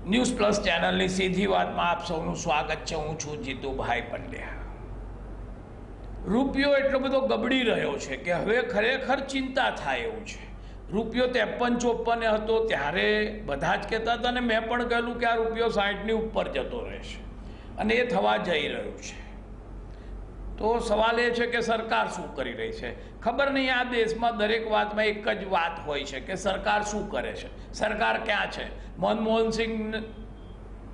News plus ચેનલની સીધી વાતમાં આપ સૌનું સ્વાગત છે। હું છું જીતુભાઈ પંડ્યા। રૂપિયો એટલો બધો ગબડી રહ્યો છે કે હવે ખરેખર ચિંતા થાય એવું છે। રૂપિયો 53-54 હતો ત્યારે બધા જ કહેતા હતા, અને મેં પણ કહેલું કે આ રૂપિયો 60ની ઉપર જતો રહેશે, અને એ થવા જઈ રહ્યું છે। તો સવાલ એ છે કે સરકાર શું કરી રહી છે? ખબર નહીં, આ દેશમાં દરેક વાતમાં એક જ વાત હોય છે કે સરકાર શું કરે છે, સરકાર ક્યાં છે। મનમોહન સિંહ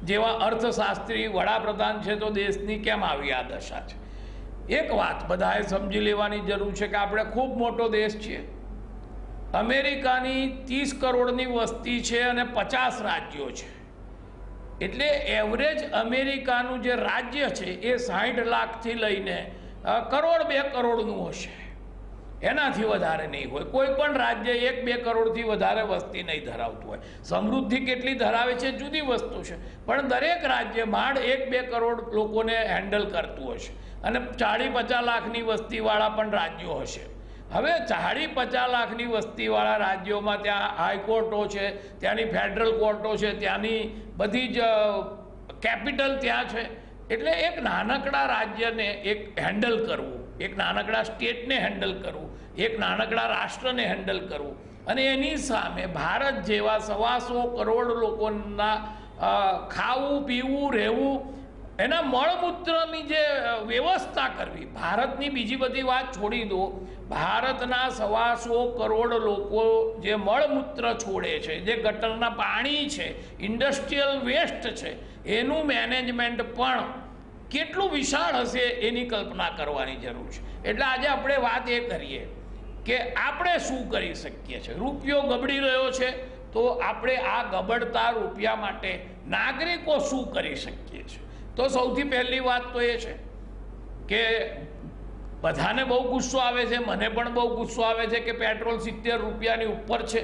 જેવા અર્થશાસ્ત્રી વડાપ્રધાન છે તો દેશની કેમ આવી આ દશા છે? એક વાત બધાએ સમજી લેવાની જરૂર છે કે આપણે ખૂબ મોટો દેશ છીએ। અમેરિકાની 30 કરોડની વસ્તી છે અને 50 રાજ્યો છે, એટલે એવરેજ અમેરિકાનું જે રાજ્ય છે એ 60 લાખથી લઈને કરોડ 2 કરોડનું હશે, એનાથી વધારે નહીં હોય। કોઈ પણ રાજ્ય 1-2 કરોડથી વધારે વસ્તી નહીં ધરાવતું હોય। સમૃદ્ધિ કેટલી ધરાવે છે જુદી વસ્તુ છે, પણ દરેક રાજ્ય માંડ 1-2 કરોડ લોકોને હેન્ડલ કરતું હશે, અને 40-50 લાખની વસ્તીવાળા પણ રાજ્યો હશે। હવે 40-50 લાખની વસ્તીવાળા રાજ્યોમાં ત્યાં હાઈકોર્ટો છે, ત્યાંની ફેડરલ કોર્ટો છે, ત્યાંની બધી જ કેપિટલ ત્યાં છે, એટલે એક નાનકડા રાજ્યને એક હેન્ડલ કરવું, એક નાનકડા સ્ટેટને હેન્ડલ કરવું, એક નાનકડા રાષ્ટ્રને હેન્ડલ કરવું, અને એની સામે ભારત જેવા 125 કરોડ લોકોના ખાવું પીવું રહેવું, એના મળમૂત્રની જે વ્યવસ્થા કરવી। ભારતની બીજી બધી વાત છોડી દો, ભારતના 125 કરોડ લોકો જે મળમૂત્ર છોડે છે, જે ગટરના પાણી છે, ઇન્ડસ્ટ્રીયલ વેસ્ટ છે, એનું મેનેજમેન્ટ પણ કેટલું વિશાળ હશે એની કલ્પના કરવાની જરૂર છે। એટલે આજે આપણે વાત એ કરીએ કે આપણે શું કરી શકીએ છીએ। રૂપિયો ગબડી રહ્યો છે, તો આપણે આ ગબડતા રૂપિયા માટે નાગરિકો શું કરી શકીએ છીએ? તો સૌથી પહેલી વાત તો એ છે કે બધાને બહુ ગુસ્સો આવે છે, મને પણ બહુ ગુસ્સો આવે છે કે પેટ્રોલ 70 રૂપિયાની ઉપર છે।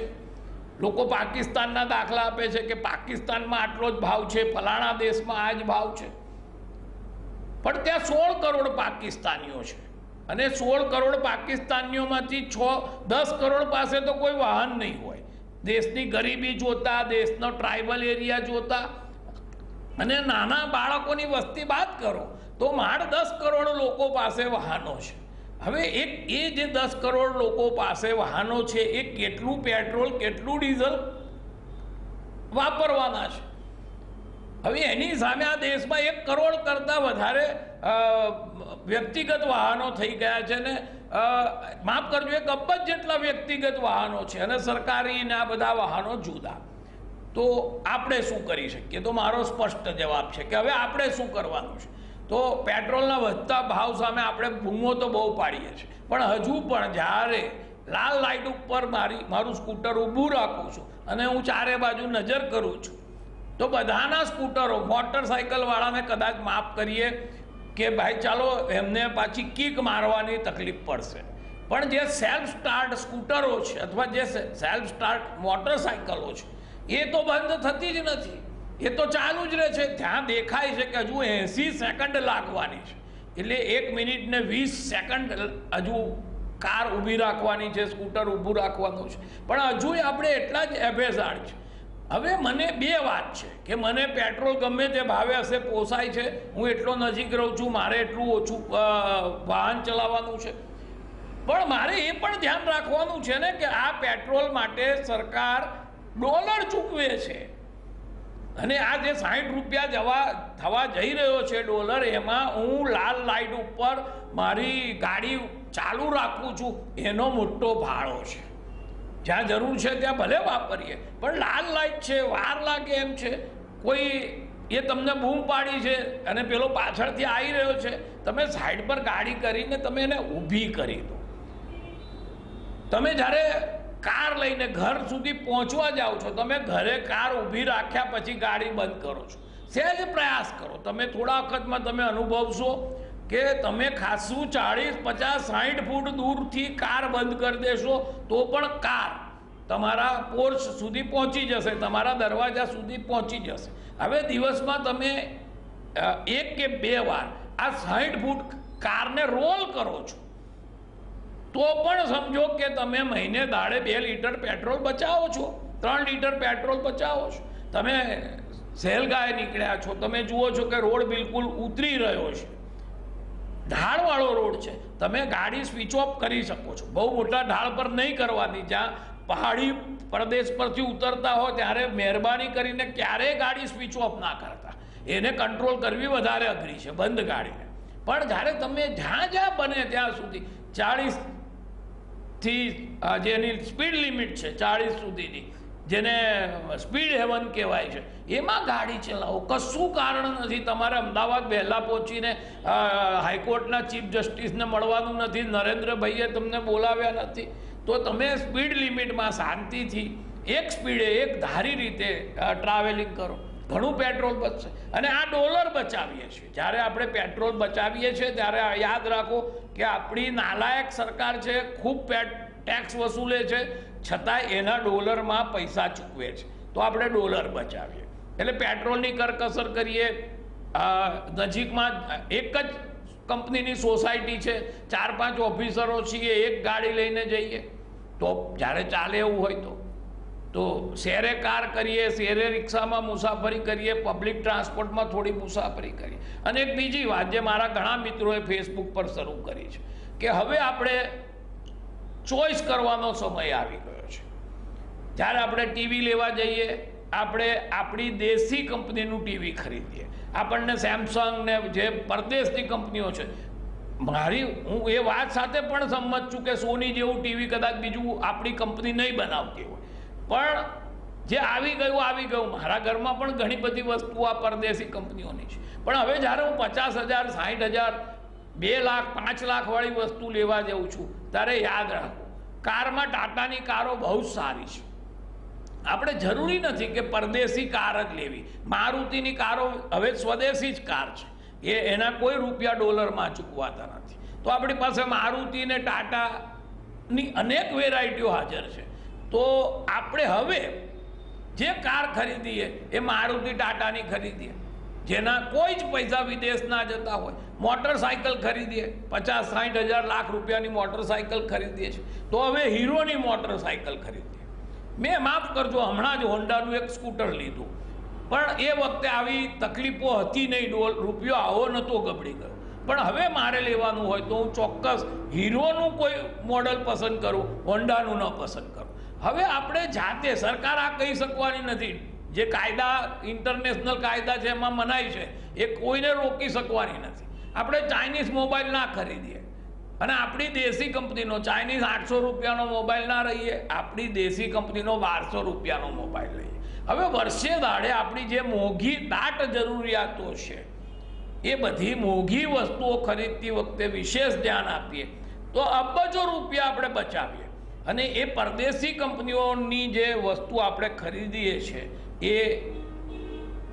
લોકો પાકિસ્તાનના દાખલા આપે છે કે પાકિસ્તાનમાં આટલો જ ભાવ છે, ફલાણા દેશમાં આ જ ભાવ છે, પણ ત્યાં 16 કરોડ પાકિસ્તાનીઓ છે, અને 16 કરોડ પાકિસ્તાનીઓમાંથી 10 કરોડ પાસે તો કોઈ વાહન નહીં હોય। દેશની ગરીબી જોતા, દેશનો ટ્રાઇબલ એરિયા જોતા, અને નાના બાળકોની વસ્તી બાદ કરો તો માંડ 10 કરોડ લોકો પાસે વાહનો છે। હવે એ જે 10 કરોડ લોકો પાસે વાહનો છે એ કેટલું પેટ્રોલ કેટલું ડીઝલ વાપરવાના છે? હવે એની સામે આ દેશમાં 1 કરોડ કરતાં વધારે વ્યક્તિગત વાહનો થઈ ગયા છે, ને માફ કરજો 1 અબજ જેટલા વ્યક્તિગત વાહનો છે, અને સરકારી ને આ બધા વાહનો જુદા। તો આપણે શું કરી શકીએ? તો મારો સ્પષ્ટ જવાબ છે કે હવે આપણે શું કરવાનું છે? તો પેટ્રોલના વધતા ભાવ સામે આપણે બૂમો તો બહુ પાડીએ છીએ, પણ હજુ પણ જ્યારે લાલ લાઇટ ઉપર મારું સ્કૂટર ઊભું રાખું છું અને હું ચારે બાજુ નજર કરું છું, તો બધાના સ્કૂટરો, મોટરસાઇકલવાળાને કદાચ માફ કરીએ કે ભાઈ ચાલો એમને પાછી કિક મારવાની તકલીફ પડશે, પણ જે સેલ્ફ સ્ટાર્ટ સ્કૂટરો છે અથવા જે સેલ્ફ સ્ટાર્ટ મોટરસાઇકલો છે એ તો બંધ થતી જ નથી, એ તો ચાલુ જ રહે છે। ત્યાં દેખાય છે કે હજુ 80 સેકન્ડ લાગવાની છે, એટલે 1 મિનિટ ને 20 સેકન્ડ હજુ કાર ઊભી રાખવાની છે, સ્કૂટર ઊભું રાખવાનું છે, પણ હજુ આપણે એટલા જ એફએસઆર છે। હવે મને 2 વાત છે કે મને પેટ્રોલ ગમે તે ભાવે હશે પોસાય છે, હું એટલો નજીક રહું છું, મારે એટલું ઓછું વાહન ચલાવવાનું છે, પણ મારે એ પણ ધ્યાન રાખવાનું છે ને કે આ પેટ્રોલ માટે સરકાર ડોલર ચૂકવે છે, અને આ જે 60 રૂપિયા થવા જઈ રહ્યો છે ડોલર, એમાં હું લાલ લાઇટ ઉપર મારી ગાડી ચાલુ રાખું છું, એનો મોટો ફાળો છે। જ્યાં જરૂર છે ત્યાં ભલે વાપરીએ, પણ લાલ લાઇટ છે, વાર લાગે એમ છે, કોઈ એ તમને બૂમ પાડી છે અને પેલો પાછળથી આવી રહ્યો છે, તમે સાઈડ પર ગાડી કરીને તમે એને ઊભી કરી દો। તમે જ્યારે કાર લઈને ઘર સુધી પહોંચવા જાઓ છો, તમે ઘરે કાર ઊભી રાખ્યા પછી ગાડી બંધ કરો છો, સહેજ પ્રયાસ કરો, તમે થોડા વખતમાં તમે અનુભવશો કે તમે ખાસું 40, 50, 60 ફૂટ દૂરથી કાર બંધ કરી દેશો તો પણ કાર તમારા પોર્ચ સુધી પહોંચી જશે, તમારા દરવાજા સુધી પહોંચી જશે। હવે દિવસમાં તમે 1 કે 2 વાર આ 60 ફૂટ કારને રોલ કરો છો, તો પણ સમજો કે તમે મહિને દાડે 2 લીટર પેટ્રોલ બચાવો છો, 3 લીટર પેટ્રોલ બચાવો છો। તમે સહેલગાય નીકળ્યા છો, તમે જુઓ છો કે રોડ બિલકુલ ઉતરી રહ્યો છે, ઢાળવાળો રોડ છે, તમે ગાડી સ્વિચ ઓફ કરી શકો છો. બહુ મોટા ઢાળ પર નહીં કરવાની. જ્યાં પહાડી પ્રદેશ પરથી ઉતરતા હો ત્યારે મહેરબાની કરીને ક્યારેય ગાડી સ્વિચ ઓફ ના કરતા. એને કંટ્રોલ કરવી વધારે અઘરી છે બંધ ગાડીને. પણ જ્યારે તમે જ્યાં જ્યાં બને ત્યાં સુધી 40થી જેની સ્પીડ લિમિટ છે 40 સુધીની, જેને સ્પીડ હેવન કહેવાય છે, એમાં ગાડી ચલાવો. કશું કારણ નથી. તમારે અમદાવાદ વહેલા પહોંચીને હાઈકોર્ટના ચીફ જસ્ટિસને મળવાનું નથી, નરેન્દ્રભાઈએ તમને બોલાવ્યા નથી, તો તમે સ્પીડ લિમિટમાં શાંતિથી એક સ્પીડે એક ધારી રીતે ટ્રાવેલિંગ કરો. ઘણું પેટ્રોલ બચશે. અને આ ડોલર બચાવીએ છીએ. જ્યારે આપણે પેટ્રોલ બચાવીએ છીએ ત્યારે યાદ રાખો કે આપણી નાલાયક સરકાર છે, ખૂબ ટેક્સ વસૂલે છે, છતાં એના ડોલરમાં પૈસા ચૂકવે છે. તો આપણે ડોલર બચાવીએ. એટલે પેટ્રોલની કરકસર કરીએ. નજીકમાં એક જ કંપનીની સોસાયટી છે, 4-5 ઓફિસરો છીએ, એક ગાડી લઈને જઈએ. તો જ્યારે ચાલે એવું હોય તો શેરે કાર કરીએ, શેરે રિક્ષામાં મુસાફરી કરીએ, પબ્લિક ટ્રાન્સપોર્ટમાં થોડી મુસાફરી કરીએ. અને એક બીજી વાત જે મારા ઘણા મિત્રોએ ફેસબુક પર શરૂ કરી છે કે હવે આપણે ચોઈસ કરવાનો સમય આવી ગયો છે. જ્યારે આપણે ટીવી લેવા જઈએ, આપણે આપણી દેશી કંપનીનું ટીવી ખરીદીએ. આપણને સેમસંગ ને જે પરદેશની કંપનીઓ છે, હું એ વાત સાથે પણ સંમત છું કે સોની જેવું ટીવી કદાચ બીજું આપણી કંપની નહીં બનાવતી હોય, પણ જે આવી ગયું. મારા ઘરમાં પણ ઘણી બધી વસ્તુઓ આ પરદેશી કંપનીઓની છે. પણ હવે જ્યારે હું 50,000, 60,000, 2 લાખ, 5 લાખ વાળી વસ્તુ લેવા જાઉં છું, ત્યારે યાદ રાખો, કારમાં ટાટાની કારો બહુ જ સારી છે. આપણે જરૂરી નથી કે પરદેશી કાર જ લેવી. મારુતિની કારો હવે સ્વદેશી જ કાર છે, એના કોઈ રૂપિયા ડોલરમાં ચૂકવાતા નથી. તો આપણી પાસે મારુતિ ને ટાટાની અનેક વેરાયટીઓ હાજર છે. તો આપણે હવે જે કાર ખરીદીએ એ મારુતિ ટાટાની ખરીદીએ, જેના કોઈ જ પૈસા વિદેશ ના જતા હોય. મોટરસાઇકલ ખરીદીએ, 50-60 હજાર લાખ રૂપિયાની મોટરસાઇકલ ખરીદીએ છીએ, તો હવે હીરોની મોટરસાઇકલ ખરીદીએ. મેં માફ કરજો, હમણાં જ હોન્ડાનું એક સ્કૂટર લીધું, પણ એ વખતે આવી તકલીફો હતી નહીં, રૂપિયો આવો નહોતો ગબડી ગયો. પણ હવે મારે લેવાનું હોય તો હું ચોક્કસ હીરોનું કોઈ મોડલ પસંદ કરું, હોન્ડાનું ન પસંદ કરું. હવે આપણે જાતે, સરકાર આ કહી શકવાની નથી. જે કાયદા, ઇન્ટરનેશનલ કાયદા છે એમાં મનાય છે, એ કોઈને રોકી શકવાની નથી. આપણે ચાઇનીઝ મોબાઈલ ના ખરીદીએ અને આપણી દેશી કંપનીનો, ચાઇનીઝ 800 રૂપિયાનો મોબાઈલ ના રહીએ, આપણી દેશી કંપનીનો 1200 રૂપિયાનો મોબાઈલ લઈએ. હવે વર્ષે દાડે આપણી જે મોંઘી દાટ જરૂરિયાતો છે, એ બધી મોંઘી વસ્તુઓ ખરીદતી વખતે વિશેષ ધ્યાન આપીએ તો અબજો રૂપિયા આપણે બચાવીએ. અને એ પરદેશી કંપનીઓની જે વસ્તુ આપણે ખરીદીએ છીએ એ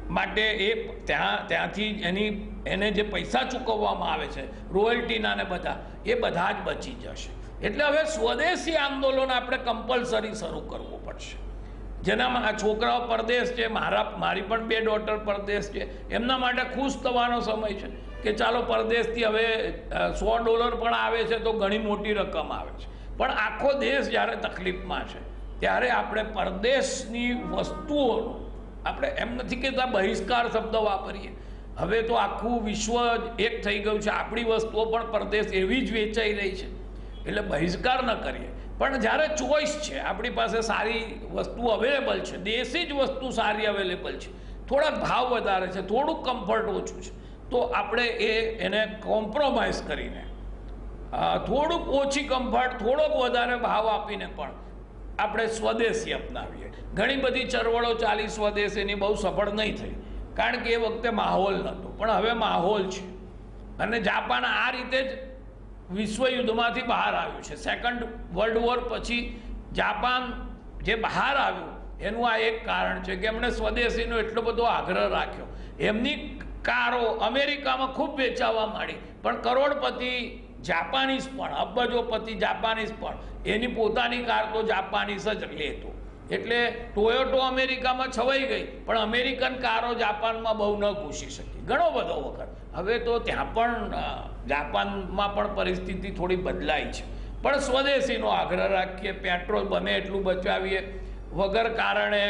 માટે ત્યાંથી એને જે પૈસા ચૂકવવામાં આવે છે, રોયલ્ટીના ને બધા, એ બધા જ બચી જશે. એટલે હવે સ્વદેશી આંદોલન આપણે કમ્પલસરી શરૂ કરવું પડશે. જેનામાં છોકરાઓ પરદેશ છે, મારી પણ 2 ડોટર પરદેશ છે, એમના માટે ખુશ થવાનો સમય છે કે ચાલો પરદેશથી હવે $100 પણ આવે છે તો ઘણી મોટી રકમ આવે છે. પણ આખો દેશ જ્યારે તકલીફમાં છે ત્યારે આપણે પરદેશની વસ્તુઓનો, આપણે એમ નથી કહેતા બહિષ્કાર શબ્દ વાપરીએ, હવે તો આખું વિશ્વ એક થઈ ગયું છે. આપણી વસ્તુઓ પણ પરદેશ એવી જ વેચાઈ રહી છે, એટલે બહિષ્કાર ન કરીએ. પણ જ્યારે ચોઈસ છે, આપણી પાસે સારી વસ્તુ અવેલેબલ છે, દેશી જ વસ્તુ સારી અવેલેબલ છે, થોડાક ભાવ વધારે છે, થોડુંક કમ્ફર્ટ ઓછું છે, તો આપણે એને કોમ્પ્રોમાઇઝ કરીને થોડુંક ઓછી કમ્ફર્ટ, થોડોક વધારે ભાવ આપીને પણ આપણે સ્વદેશી અપનાવીએ. ઘણી બધી ચળવળો ચાલી સ્વદેશીની, બહુ સફળ નહીં થઈ, કારણ કે એ વખતે માહોલ નહોતો. પણ હવે માહોલ છે અને જાપાન આ રીતે જ વિશ્વયુદ્ધમાંથી બહાર આવ્યું છે. સેકન્ડ વર્લ્ડ વોર પછી જાપાન જે બહાર આવ્યું એનું આ એક કારણ છે કે એમણે સ્વદેશીનો એટલો બધો આગ્રહ રાખ્યો. એમની કારો અમેરિકામાં ખૂબ વેચાવા માંડી, પણ કરોડપતિ જાપાનીઝ પણ, અબજોપતિ જાપાનીઝ પણ એની પોતાની કાર તો જાપાનીઝ જ લેતો. એટલે ટોયોટો અમેરિકામાં છવાઈ ગઈ, પણ અમેરિકન કારો જાપાનમાં બહુ ન ઘૂસી શકી ઘણો બધો વખત. હવે તો ત્યાં પણ જાપાનમાં પણ પરિસ્થિતિ થોડી બદલાઈ છે. પણ સ્વદેશીનો આગ્રહ રાખીએ, પેટ્રોલ બને એટલું બચાવીએ, વગર કારણે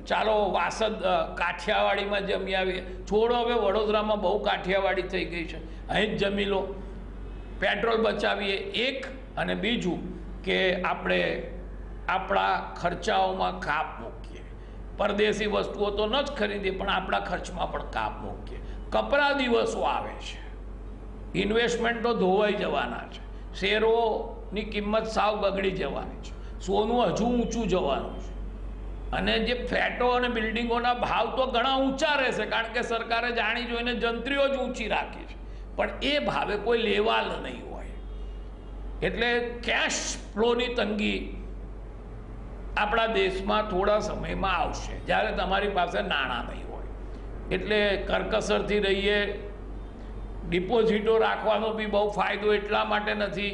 ચાલો વાસદ કાઠિયાવાડીમાં જમી આવીએ. છોડો, હવે વડોદરામાં બહુ કાઠિયાવાડી થઈ ગઈ છે, અહીં જ જમી લો. પેટ્રોલ બચાવીએ એક, અને બીજું કે આપણે આપણા ખર્ચાઓમાં કાપ મૂકીએ. પરદેશી વસ્તુઓ તો ન જ ખરીદીએ, પણ આપણા ખર્ચમાં પણ કાપ મૂકીએ. કપરા દિવસો આવે છે, ઇન્વેસ્ટમેન્ટો ધોવાઈ જવાના છે, શેરોની કિંમત સાવ બગડી જવાની છે, સોનું હજુ ઊંચું જવાનું છે, અને જે ફ્લેટો અને બિલ્ડિંગોના ભાવ તો ઘણા ઊંચા રહેશે, કારણ કે સરકારે જાણી જોઈને જંત્રીઓ જ ઊંચી રાખી છે, પણ એ ભાવે કોઈ લેવાલ નહીં હોય. એટલે કેશ ફ્લોની તંગી આપણા દેશમાં થોડા સમયમાં આવશે, જ્યારે તમારી પાસે નાણાં નહીં હોય. એટલે કરકસરથી રહીએ. ડિપોઝિટો રાખવાનો બી બહુ ફાયદો એટલા માટે નથી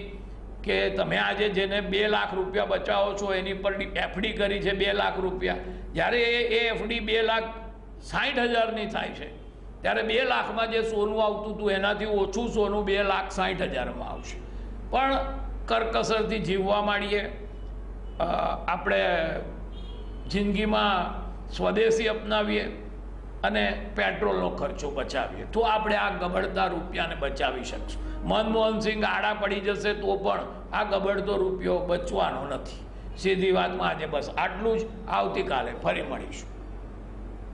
કે તમે આજે જેને 2 લાખ રૂપિયા બચાવો છો એની પર એફડી કરી છે 2 લાખ રૂપિયા, જ્યારે એ એફડી 2,60,000ની થાય છે, ત્યારે 2 લાખમાં જે સોનું આવતું હતું એનાથી ઓછું સોનું 2,60,000માં આવશે. પણ કરકસરથી જીવવા માંડીએ, આપણે જિંદગીમાં સ્વદેશી અપનાવીએ અને પેટ્રોલનો ખર્ચો બચાવીએ, તો આપણે આ ગબડતા રૂપિયાને બચાવી શકશું. મનમોહનસિંહ આડા પડી જશે તો પણ આ ગબડતો રૂપિયો બચવાનો નથી. સીધી વાતમાં આજે બસ આટલું જ. આવતીકાલે ફરી મળીશું.